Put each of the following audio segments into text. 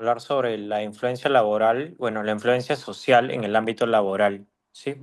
Hablar sobre la influencia laboral, bueno, la influencia social en el ámbito laboral, ¿sí?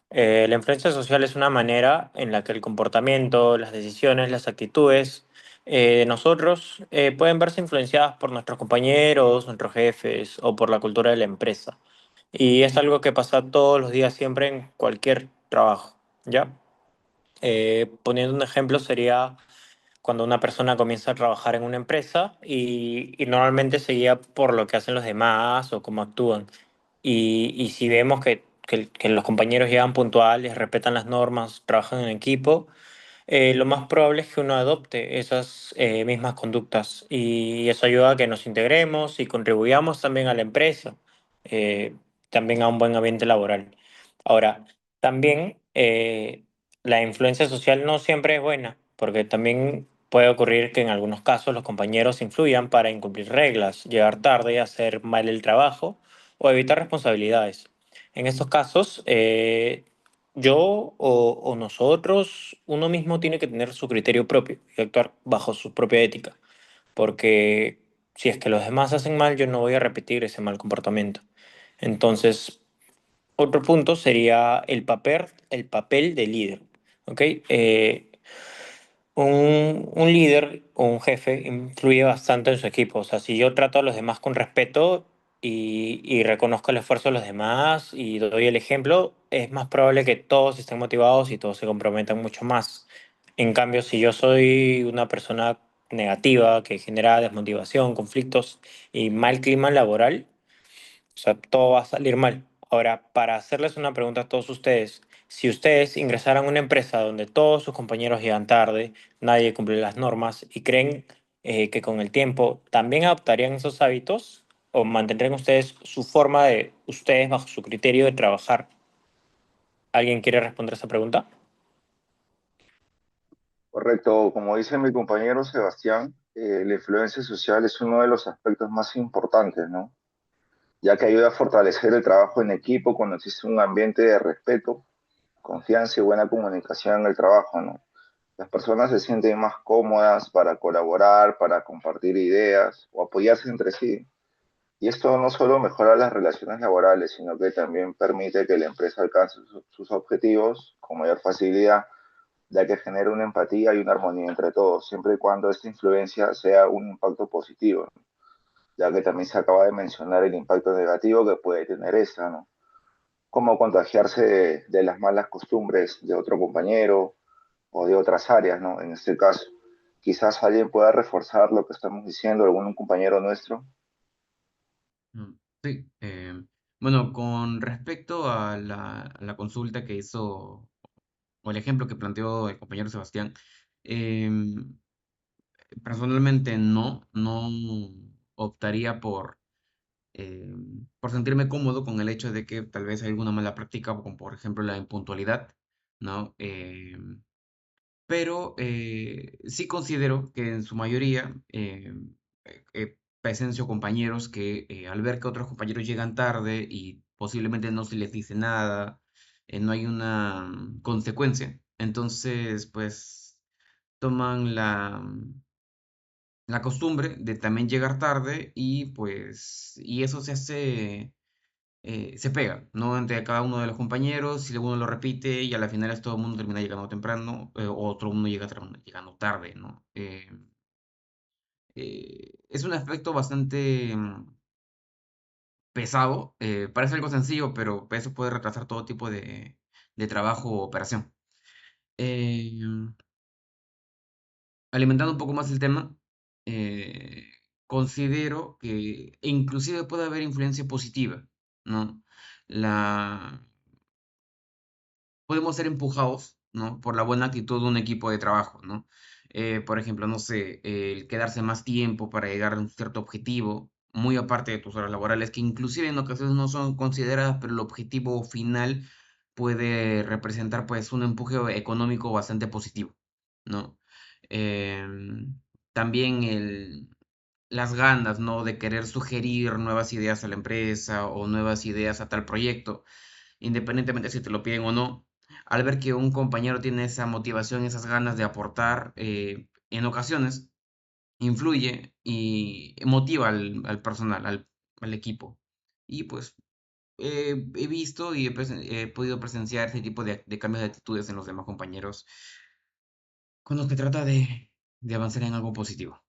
La influencia social es una manera en la que el comportamiento, las decisiones, las actitudes de nosotros pueden verse influenciadas por nuestros compañeros, nuestros jefes o por la cultura de la empresa. Y es algo que pasa todos los días, siempre en cualquier trabajo, ¿ya? Poniendo un ejemplo sería cuando una persona comienza a trabajar en una empresa y normalmente se guía por lo que hacen los demás o cómo actúan. Y si vemos que los compañeros llegan puntuales, respetan las normas, trabajan en equipo, lo más probable es que uno adopte esas mismas conductas y eso ayuda a que nos integremos y contribuyamos también a la empresa, eh, también a un buen ambiente laboral. Ahora, también la influencia social no siempre es buena, porque también puede ocurrir que en algunos casos los compañeros influyan para incumplir reglas, llegar tarde, hacer mal el trabajo o evitar responsabilidades. En estos casos, yo o nosotros, uno mismo tiene que tener su criterio propio y actuar bajo su propia ética, porque si es que los demás hacen mal, yo no voy a repetir ese mal comportamiento. Entonces, otro punto sería el papel de líder, ¿ok? Un líder o un jefe influye bastante en su equipo. O sea, si yo trato a los demás con respeto y reconozco el esfuerzo de los demás y doy el ejemplo, es más probable que todos estén motivados y todos se comprometan mucho más. En cambio, si yo soy una persona negativa que genera desmotivación, conflictos y mal clima laboral, o sea, todo va a salir mal. Ahora, para hacerles una pregunta a todos ustedes, si ustedes ingresaran a una empresa donde todos sus compañeros llegan tarde, nadie cumple las normas y creen que con el tiempo también adoptarían esos hábitos o mantendrían ustedes su forma de ustedes bajo su criterio de trabajar. ¿Alguien quiere responder esa pregunta? Correcto, como dice mi compañero Sebastián, la influencia social es uno de los aspectos más importantes, ¿no? Ya que ayuda a fortalecer el trabajo en equipo cuando existe un ambiente de respeto, confianza y buena comunicación en el trabajo, ¿no? Las personas se sienten más cómodas para colaborar, para compartir ideas o apoyarse entre sí. Y esto no solo mejora las relaciones laborales, sino que también permite que la empresa alcance sus objetivos con mayor facilidad, ya que genera una empatía y una armonía entre todos, siempre y cuando esta influencia sea un impacto positivo, ¿no? Ya que también se acaba de mencionar el impacto negativo que puede tener esta, ¿no? Como contagiarse de las malas costumbres de otro compañero o de otras áreas, ¿no? En este caso, quizás alguien pueda reforzar lo que estamos diciendo, algún compañero nuestro. Mm, Sí, bueno, con respecto a la consulta que hizo, o el ejemplo que planteó el compañero Sebastián, em, personalmente no optaría por sentirme cómodo con el hecho de que tal vez hay alguna mala práctica, como por ejemplo la impuntualidad, ¿no? Pero sí considero que en su mayoría presencio compañeros que al ver que otros compañeros llegan tarde y posiblemente no se les dice nada, no hay una consecuencia, entonces pues toman la costumbre de también llegar tarde y pues y eso se hace se pega, ¿no? Entre cada uno de los compañeros, si uno lo repite y a la final es todo el mundo termina llegando temprano, o otro uno llega llegando tarde, ¿no? Es un aspecto bastante pesado, parece algo sencillo, pero eso puede retrasar todo tipo de trabajo o operación. Eh, Alimentando un poco más el tema, eh, considero que inclusive puede haber influencia positiva, ¿no? La, Podemos ser empujados, ¿no? Por la buena actitud de un equipo de trabajo, ¿no? Por ejemplo, no sé, el quedarse más tiempo para llegar a un cierto objetivo, muy aparte de tus horas laborales, que inclusive en ocasiones no son consideradas, pero el objetivo final puede representar pues un empuje económico bastante positivo, ¿no? También las ganas, ¿no? De querer sugerir nuevas ideas a la empresa o nuevas ideas a tal proyecto independientemente si te lo piden o no, al ver que un compañero tiene esa motivación, esas ganas de aportar, en ocasiones influye y motiva al personal, al equipo. Y pues he visto y he podido presenciar ese tipo de cambios de actitudes en los demás compañeros con los que trata de avanzar en algo positivo.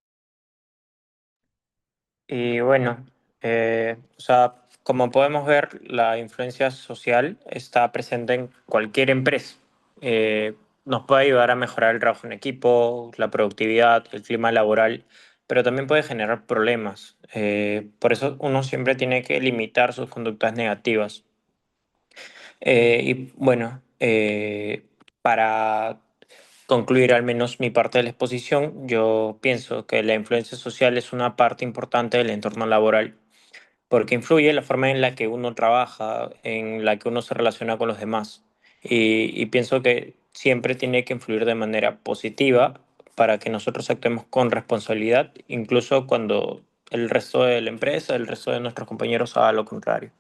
Y bueno, o sea, como podemos ver, la influencia social está presente en cualquier empresa. Eh, Nos puede ayudar a mejorar el trabajo en equipo, la productividad, el clima laboral, pero también puede generar problemas. Por eso uno siempre tiene que limitar sus conductas negativas. Y bueno, para concluir al menos mi parte de la exposición, yo pienso que la influencia social es una parte importante del entorno laboral, porque influye en la forma en la que uno trabaja, en la que uno se relaciona con los demás. Y pienso que siempre tiene que influir de manera positiva para que nosotros actuemos con responsabilidad, incluso cuando el resto de la empresa, el resto de nuestros compañeros haga lo contrario.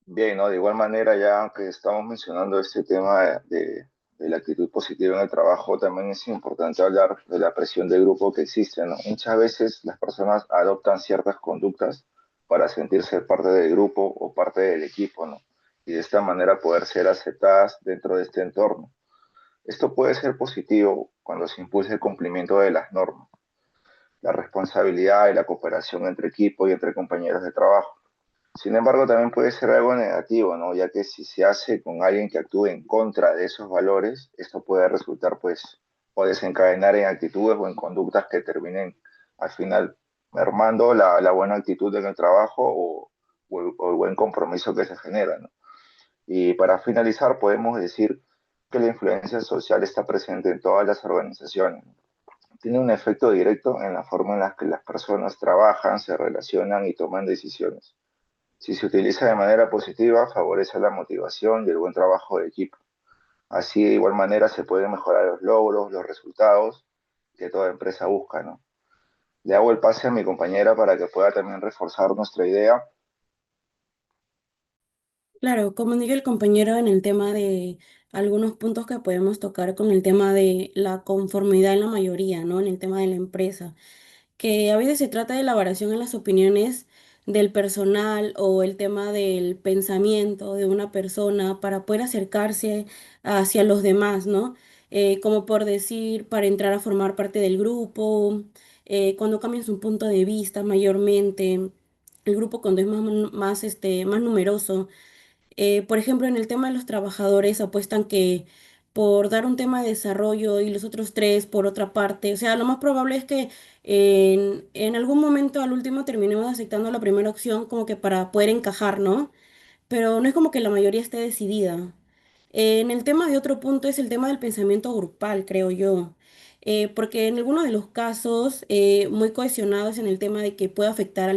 Bien, ¿no? De igual manera, ya aunque estamos mencionando este tema de la actitud positiva en el trabajo, también es importante hablar de la presión de grupo que existe, ¿no? Muchas veces las personas adoptan ciertas conductas para sentirse parte del grupo o parte del equipo, ¿no? Y de esta manera poder ser aceptadas dentro de este entorno. Esto puede ser positivo cuando se impulsa el cumplimiento de las normas, la responsabilidad y la cooperación entre equipo y entre compañeros de trabajo. Sin embargo, también puede ser algo negativo, ¿no? Ya que si se hace con alguien que actúe en contra de esos valores, esto puede resultar, pues, o desencadenar en actitudes o en conductas que terminen al final mermando la buena actitud en el trabajo o el buen compromiso que se genera, ¿no? Y para finalizar, podemos decir que la influencia social está presente en todas las organizaciones. Tiene un efecto directo en la forma en la que las personas trabajan, se relacionan y toman decisiones. Si se utiliza de manera positiva, favorece la motivación y el buen trabajo de equipo. Así, de igual manera, se pueden mejorar los logros, los resultados que toda empresa busca, ¿no? Le hago el pase a mi compañera para que pueda también reforzar nuestra idea. Claro, como dijo el compañero en el tema de algunos puntos que podemos tocar con el tema de la conformidad en la mayoría, ¿no? En el tema de la empresa, que a veces se trata de elaboración en las opiniones del personal o el tema del pensamiento de una persona para poder acercarse hacia los demás, ¿no? Como por decir, para entrar a formar parte del grupo, cuando cambian su punto de vista mayormente, el grupo cuando es más numeroso. Por ejemplo, en el tema de los trabajadores apuestan que por dar un tema de desarrollo y los otros tres por otra parte, o sea, lo más probable es que en algún momento al último terminemos aceptando la primera opción como que para poder encajar, ¿no? Pero no es como que la mayoría esté decidida. En el tema de otro punto es el tema del pensamiento grupal, creo yo. Porque en algunos de los casos muy cohesionados en el tema de que puede afectar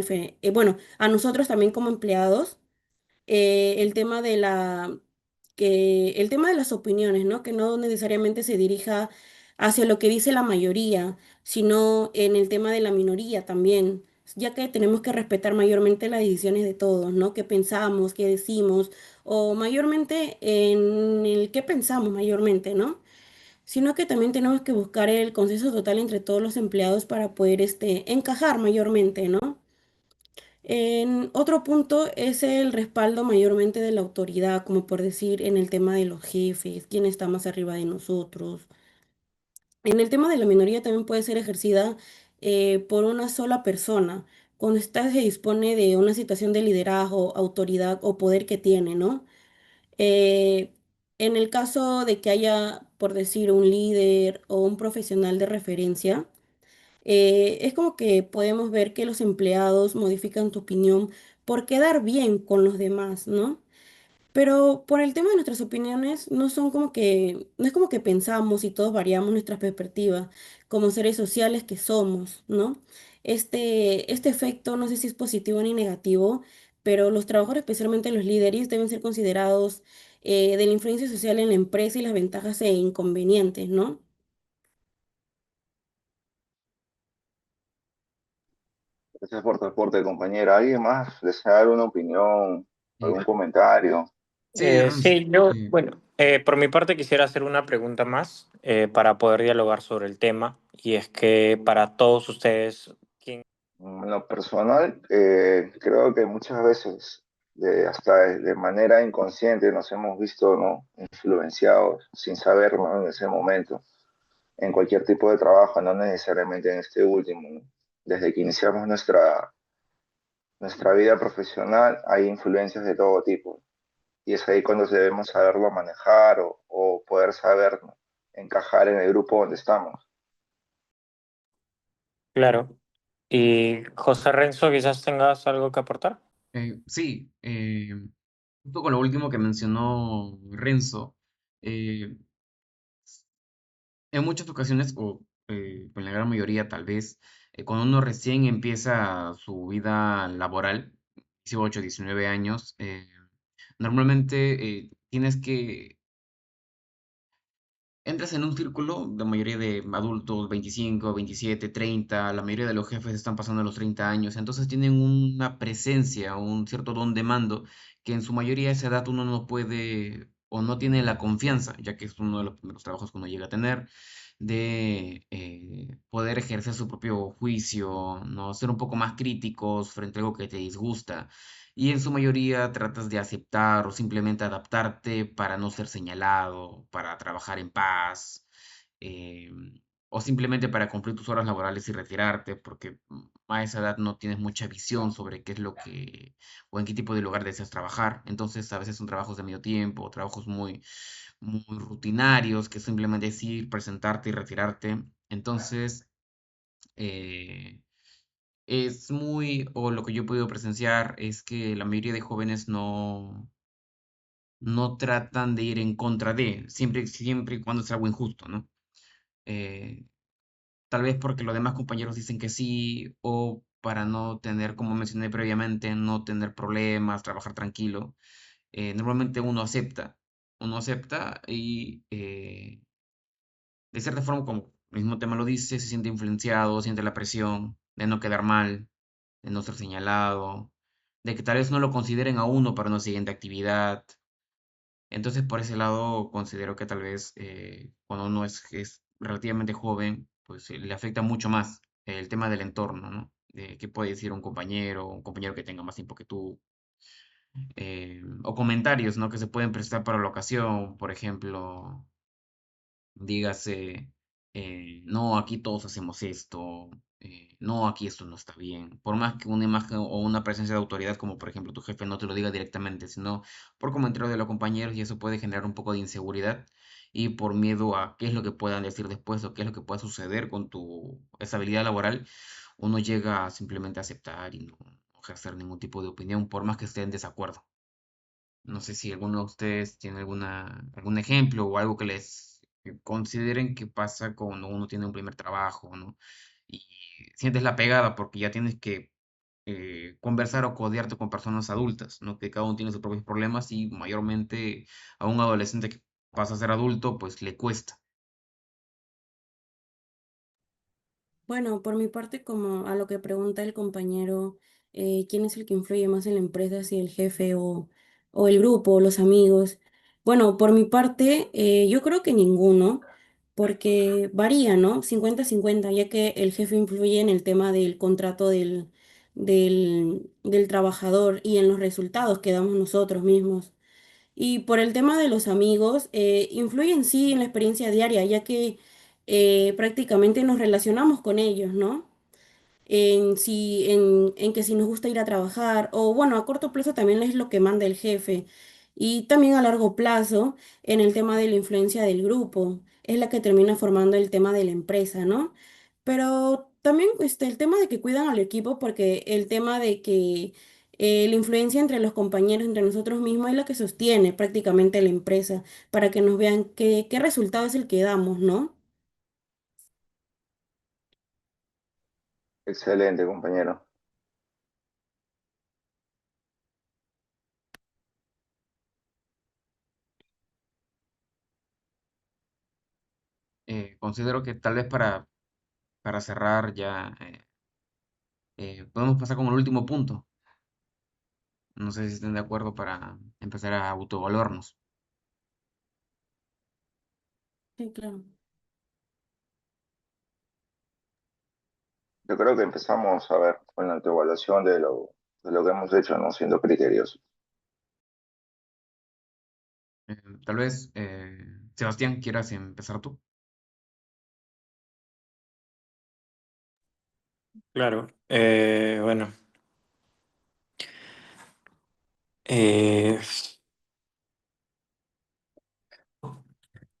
bueno, a nosotros también como empleados el tema de el tema de las opiniones, ¿no? Que no necesariamente se dirija hacia lo que dice la mayoría, sino en el tema de la minoría también, ya que tenemos que respetar mayormente las decisiones de todos, ¿no? Qué pensamos, qué decimos, o mayormente en el qué pensamos mayormente, ¿no? Sino que también tenemos que buscar el consenso total entre todos los empleados para poder encajar mayormente, ¿no? En otro punto es el respaldo mayormente de la autoridad, como por decir en el tema de los jefes, quién está más arriba de nosotros. En el tema de la minoría también puede ser ejercida por una sola persona, cuando ésta se dispone de una situación de liderazgo, autoridad o poder que tiene, ¿no? Eh, en el caso de que haya, por decir, un líder o un profesional de referencia, es como que podemos ver que los empleados modifican tu opinión por quedar bien con los demás, ¿no? Pero por el tema de nuestras opiniones, no son como que, no es como que pensamos y todos variamos nuestras perspectivas como seres sociales que somos, ¿no? Este efecto no sé si es positivo ni negativo, pero los trabajadores, especialmente los líderes, deben ser considerados de la influencia social en la empresa y las ventajas e inconvenientes, ¿no? Gracias por tu aporte, compañera. ¿Alguien más desea dar una opinión, Eh, algún comentario? sí, Sí, yo, sí. bueno, por mi parte quisiera hacer una pregunta más para poder dialogar sobre el tema, y es que para todos ustedes, ¿quién En lo personal, creo que muchas veces, hasta de manera inconsciente, nos hemos visto, ¿no?, influenciados sin saberlo, ¿no?, en ese momento, en cualquier tipo de trabajo, no necesariamente en este último, ¿no? Desde que iniciamos nuestra vida profesional, hay influencias de todo tipo. Y es ahí cuando debemos saberlo manejar o poder saber, ¿no?, encajar en el grupo donde estamos. Claro. Y José Renzo, quizás tengas algo que aportar. Sí, justo con lo último que mencionó Renzo, eh, en muchas ocasiones, o en la gran mayoría tal vez, cuando uno recién empieza su vida laboral, 18, 19 años, normalmente tienes que entras en un círculo, la mayoría de adultos, 25, 27, 30, la mayoría de los jefes están pasando los 30 años, entonces tienen una presencia, un cierto don de mando, que en su mayoría a esa edad uno no puede o no tiene la confianza, ya que es uno de los primeros trabajos que uno llega a tener, de poder ejercer su propio juicio, ¿no? Ser un poco más críticos frente a algo que te disgusta. Y en su mayoría tratas de aceptar o simplemente adaptarte para no ser señalado, para trabajar en paz, o simplemente para cumplir tus horas laborales y retirarte, porque a esa edad no tienes mucha visión sobre qué es lo que o en qué tipo de lugar deseas trabajar. Entonces, a veces son trabajos de medio tiempo, trabajos muy rutinarios, que simplemente es ir, presentarte y retirarte. Entonces, eh, o lo que yo he podido presenciar es que la mayoría de jóvenes no tratan de ir en contra de, siempre y cuando es algo injusto, ¿no? Eh, Tal vez porque los demás compañeros dicen que sí, o para no tener, como mencioné previamente, no tener problemas, trabajar tranquilo. Normalmente uno acepta y de cierta forma, como el mismo tema lo dice, se siente influenciado, siente la presión de no quedar mal, de no ser señalado, de que tal vez no lo consideren a uno para una siguiente actividad. Entonces, por ese lado, considero que tal vez cuando uno es relativamente joven, pues le afecta mucho más el tema del entorno, ¿no? De qué puede decir un compañero que tenga más tiempo que tú, o comentarios, ¿no? Que se pueden prestar para la ocasión, por ejemplo, dígase, no, aquí todos hacemos esto, no, aquí esto no está bien. Por más que una imagen o una presencia de autoridad, como por ejemplo tu jefe no te lo diga directamente, sino por comentarios de los compañeros, y eso puede generar un poco de inseguridad y por miedo a qué es lo que puedan decir después o qué es lo que pueda suceder con tu estabilidad laboral, uno llega a simplemente aceptar y no ejercer ningún tipo de opinión, por más que esté en desacuerdo. No sé si alguno de ustedes tiene algún ejemplo o algo que consideren que pasa cuando uno tiene un primer trabajo, ¿no? Y sientes la pegada porque ya tienes que conversar o codearte con personas adultas, ¿no? Que cada uno tiene sus propios problemas y mayormente a un adolescente que pasa a ser adulto, pues le cuesta. Bueno, por mi parte, como a lo que pregunta el compañero, ¿quién es el que influye más en la empresa, si el jefe o el grupo o los amigos? Bueno, por mi parte, yo creo que ninguno, porque varía, ¿no? 50-50, ya que el jefe influye en el tema del contrato del trabajador y en los resultados que damos nosotros mismos. Y por el tema de los amigos, influye en sí en la experiencia diaria, ya que prácticamente nos relacionamos con ellos, ¿no? En que si nos gusta ir a trabajar, o bueno, a corto plazo también es lo que manda el jefe, y también a largo plazo en el tema de la influencia del grupo, es la que termina formando el tema de la empresa, ¿no? Pero también el tema de que cuidan al equipo, porque el tema de que la influencia entre los compañeros, entre nosotros mismos, es la que sostiene prácticamente la empresa, para que nos vean qué resultado es el que damos, ¿no? Excelente, compañero. Considero que tal vez para cerrar ya podemos pasar con el último punto. No sé si estén de acuerdo para empezar a autoevaluarnos. Sí, claro. yo creo que empezamos a ver con la autoevaluación de lo que hemos hecho, ¿no? Siendo criteriosos. Tal vez, Sebastián, quieras empezar tú. Claro, bueno, eh,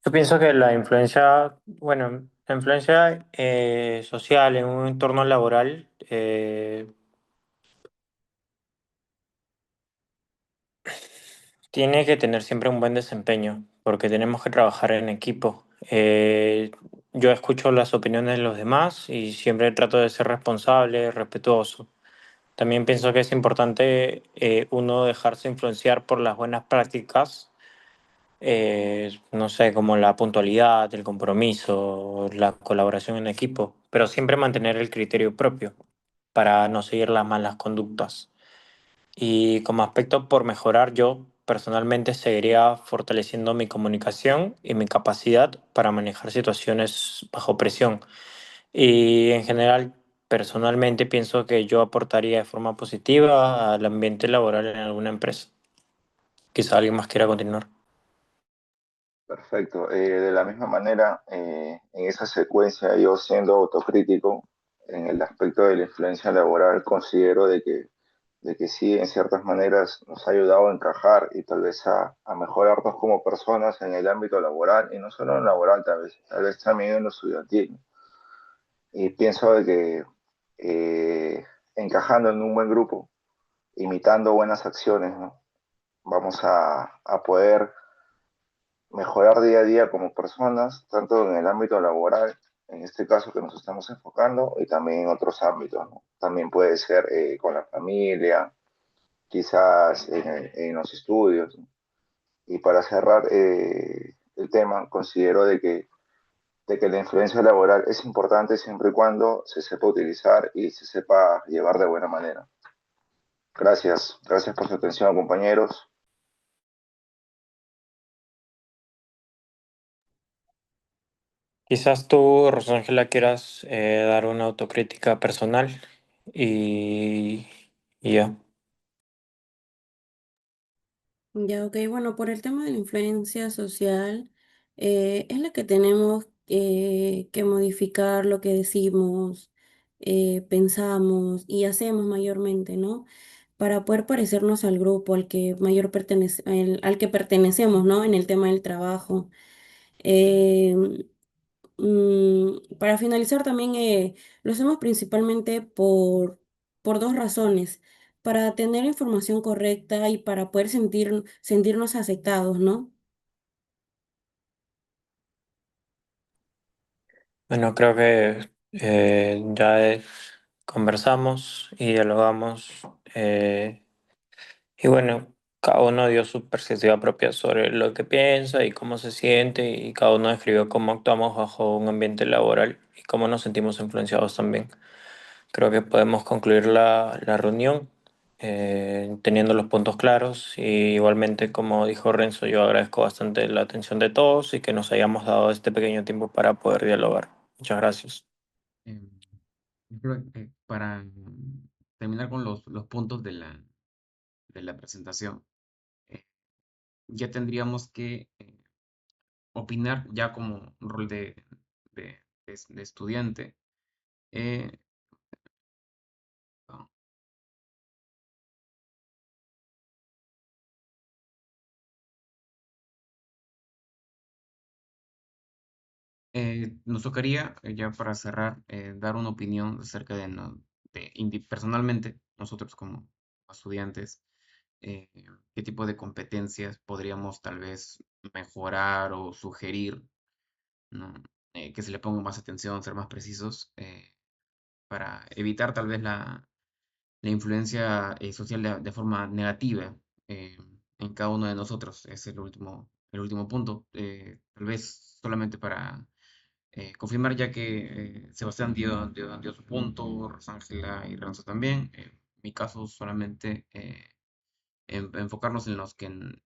yo pienso que la influencia, bueno, la influencia social en un entorno laboral tiene que tener siempre un buen desempeño, porque tenemos que trabajar en equipo. Yo escucho las opiniones de los demás y siempre trato de ser responsable, respetuoso. También pienso que es importante uno dejarse influenciar por las buenas prácticas, no sé, como la puntualidad, el compromiso, la colaboración en equipo, pero siempre mantener el criterio propio para no seguir las malas conductas. Y como aspecto por mejorar, yo personalmente seguiría fortaleciendo mi comunicación y mi capacidad para manejar situaciones bajo presión. Y en general, personalmente pienso que yo aportaría de forma positiva al ambiente laboral en alguna empresa. Quizá alguien más quiera continuar. Perfecto. De la misma manera, en esa secuencia, yo siendo autocrítico en el aspecto de la influencia laboral, considero de que sí, en ciertas maneras nos ha ayudado a encajar y tal vez a mejorarnos como personas en el ámbito laboral, y no solo en el laboral, tal vez también en lo estudiantil. Y pienso de que encajando en un buen grupo, imitando buenas acciones, ¿no? Vamos a poder mejorar día a día como personas, tanto en el ámbito laboral, en este caso que nos estamos enfocando, y también en otros ámbitos, ¿no? También puede ser con la familia, quizás en los estudios, ¿no? Y para cerrar el tema, considero de que la influencia laboral es importante siempre y cuando se sepa utilizar y se sepa llevar de buena manera. Gracias, gracias por su atención, compañeros. Quizás tú, Rosángela, quieras dar una autocrítica personal y, y ya. Ya, ok, bueno, por el tema de la influencia social, es la que tenemos que modificar lo que decimos, pensamos y hacemos mayormente, ¿no? Para poder parecernos al grupo al que al que pertenecemos, ¿no? En el tema del trabajo. Em, para finalizar también lo hacemos principalmente por dos razones, para tener información correcta y para poder sentirnos aceptados, ¿no? Bueno, creo que conversamos y dialogamos. Y bueno, cada uno dio su perspectiva propia sobre lo que piensa y cómo se siente, y cada uno describió cómo actuamos bajo un ambiente laboral y cómo nos sentimos influenciados también. Creo que podemos concluir la reunión teniendo los puntos claros, y igualmente, como dijo Renzo, yo agradezco bastante la atención de todos y que nos hayamos dado este pequeño tiempo para poder dialogar. Muchas gracias. Em, yo creo que para terminar con los puntos de la presentación, eh, ya tendríamos que opinar ya como un rol de estudiante. eh, ah, Nos tocaría, ya para cerrar, dar una opinión acerca de, personalmente, nosotros como estudiantes, eh, qué tipo de competencias podríamos tal vez mejorar o sugerir, ¿no? Que se le ponga más atención, ser más precisos, para evitar tal vez la influencia social de forma negativa en cada uno de nosotros. Es el último punto. Tal vez solamente para confirmar, ya que Sebastián dio su punto, Rosángela y Renzo también. Mi caso solamente enfocarnos en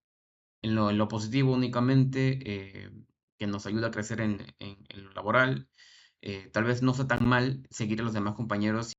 en lo positivo únicamente, que nos ayuda a crecer en lo laboral, tal vez no está tan mal seguir a los demás compañeros